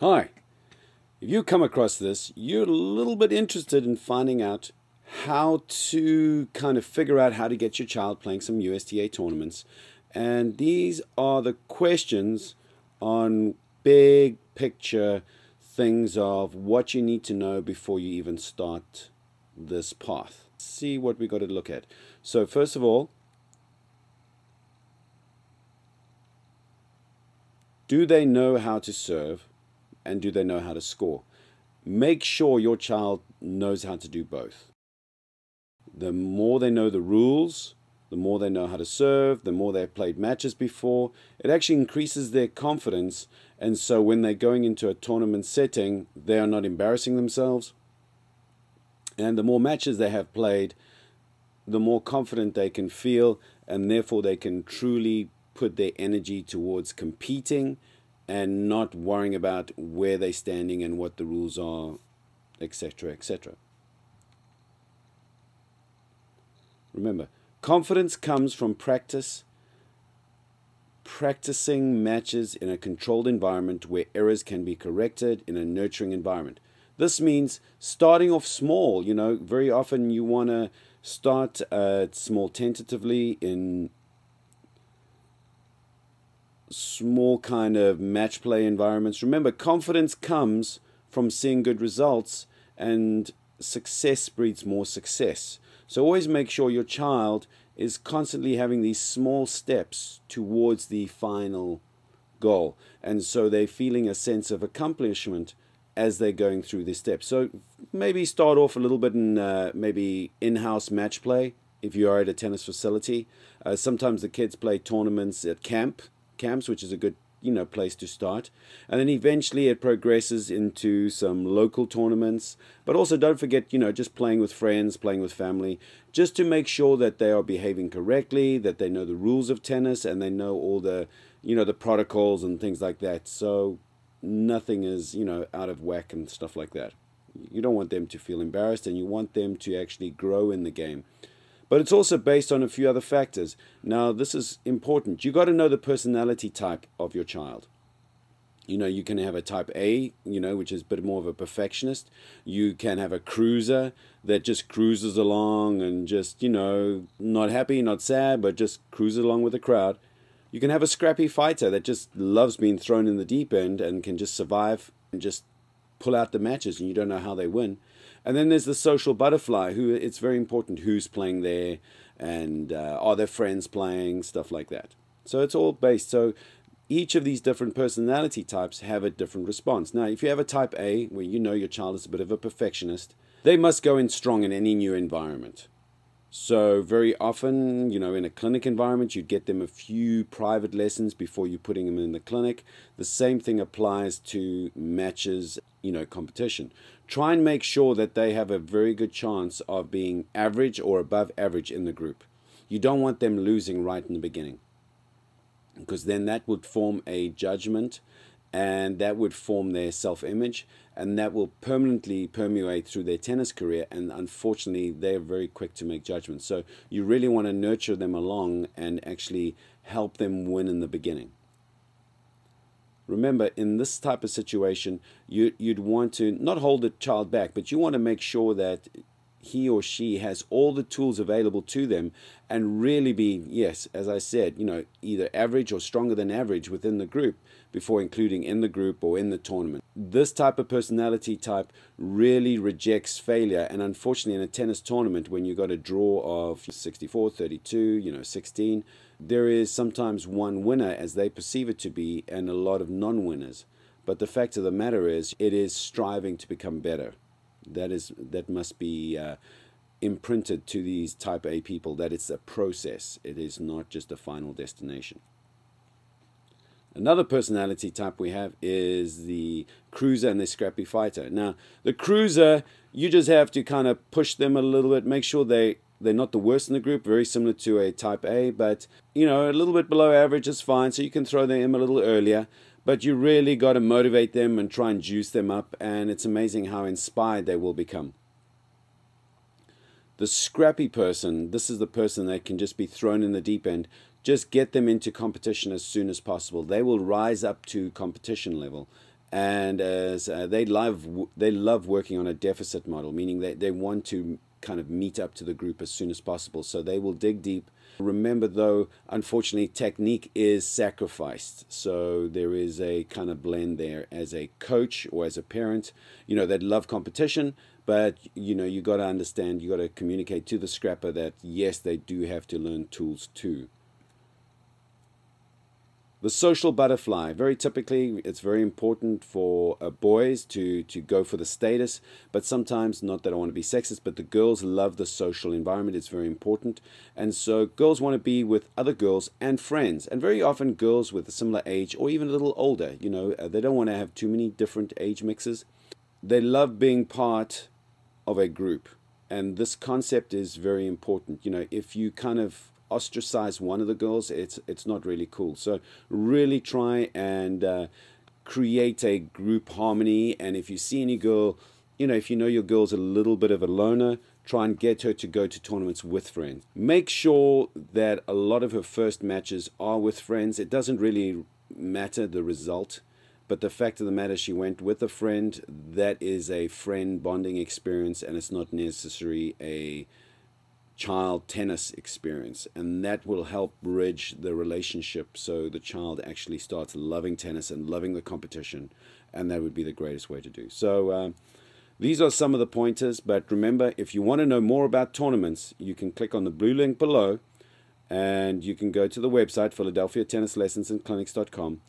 Hi, if you come across this, you're a little bit interested in finding out how to kind of figure out how to get your child playing some USTA tournaments. And these are the questions on big picture things of what you need to know before you even start this path. See what we got to look at. So first of all, do they know how to serve? And do they know how to score? Make sure your child knows how to do both. The more they know the rules, the more they know how to serve, the more they've played matches before, it actually increases their confidence. And so when they're going into a tournament setting, they are not embarrassing themselves. And the more matches they have played, the more confident they can feel, and therefore they can truly put their energy towards competing and not worrying about where they're standing and what the rules are, etc., etc. Remember, confidence comes from practicing matches in a controlled environment where errors can be corrected in a nurturing environment. This means starting off small. Very often you want to start small tentatively in small kind of match play environments. Remember, confidence comes from seeing good results, and success breeds more success. So always make sure your child is constantly having these small steps towards the final goal, and so they're feeling a sense of accomplishment as they're going through these steps. So maybe start off a little bit in maybe in-house match play if you are at a tennis facility. Sometimes the kids play tournaments at camps, which is a good place to start, and then eventually it progresses into some local tournaments. But also don't forget, just playing with friends, playing with family, just to make sure that they are behaving correctly, that they know the rules of tennis, and they know all the the protocols and things like that, so nothing is out of whack and stuff like that. You don't want them to feel embarrassed, and you want them to actually grow in the game. But it's also based on a few other factors. Now, this is important. You got to know the personality type of your child. You can have a type A, which is a bit more of a perfectionist. You can have a cruiser that just cruises along and just, not happy, not sad, but just cruises along with the crowd. You can have a scrappy fighter that just loves being thrown in the deep end and can just survive and just pull out the matches, and you don't know how they win. And then there's the social butterfly, who it's very important who's playing there, and are their friends playing, stuff like that. So it's all based. So each of these different personality types have a different response. Now, if you have a type A, where your child is a bit of a perfectionist, they must go in strong in any new environment. So very often, in a clinic environment, you'd get them a few private lessons before you're putting them in the clinic. The same thing applies to matches, competition. Try and make sure that they have a very good chance of being average or above average in the group. You don't want them losing right in the beginning, because then that would form a judgment, and that would form their self-image, and that will permanently permeate through their tennis career. And unfortunately, they're very quick to make judgments. So you really want to nurture them along and actually help them win in the beginning. Remember, in this type of situation, you'd want to not hold the child back, but you want to make sure that he or she has all the tools available to them, and really be, yes, as I said, either average or stronger than average within the group before including in the group or in the tournament. This type of personality type really rejects failure, and unfortunately in a tennis tournament, when you got a draw of 64, 32, 16, there is sometimes one winner as they perceive it to be, and a lot of non-winners. But the fact of the matter is, it is striving to become better. That must be imprinted to these type A people, that it's a process. It is not just a final destination. Another personality type we have is the cruiser and the scrappy fighter. Now, the cruiser, you just have to kind of push them a little bit, make sure they're not the worst in the group, very similar to a type A, but a little bit below average is fine, so you can throw them in a little earlier. But you really got to motivate them and try and juice them up, and it's amazing how inspired they will become. The scrappy person, this is the person that can just be thrown in the deep end. Just get them into competition as soon as possible. They will rise up to competition level, and as they love working on a deficit model, meaning they want to kind of meet up to the group as soon as possible. So they will dig deep. Remember, though, unfortunately, technique is sacrificed. So there is a kind of blend there. As a coach or as a parent, they love competition, but you got to understand, you got to communicate to the scrapper that yes, they do have to learn tools too. The social butterfly. Very typically, it's very important for boys to go for the status, but sometimes, not that I want to be sexist, but the girls love the social environment. It's very important. And so girls want to be with other girls and friends. And very often girls with a similar age or even a little older, they don't want to have too many different age mixes. They love being part of a group. And this concept is very important. If you kind of ostracize one of the girls, it's not really cool. So really try and create a group harmony. And if you see any girl, if you know your girl's a little bit of a loner, try and get her to go to tournaments with friends. Make sure that a lot of her first matches are with friends. It doesn't really matter the result, but the fact of the matter, she went with a friend. That is a friend bonding experience, and it's not necessarily a child tennis experience, and that will help bridge the relationship so the child actually starts loving tennis and loving the competition, and that would be the greatest way to do. So these are some of the pointers, but remember, if you want to know more about tournaments, you can click on the blue link below and you can go to the website Philadelphia Tennis Lessons and Clinics.com.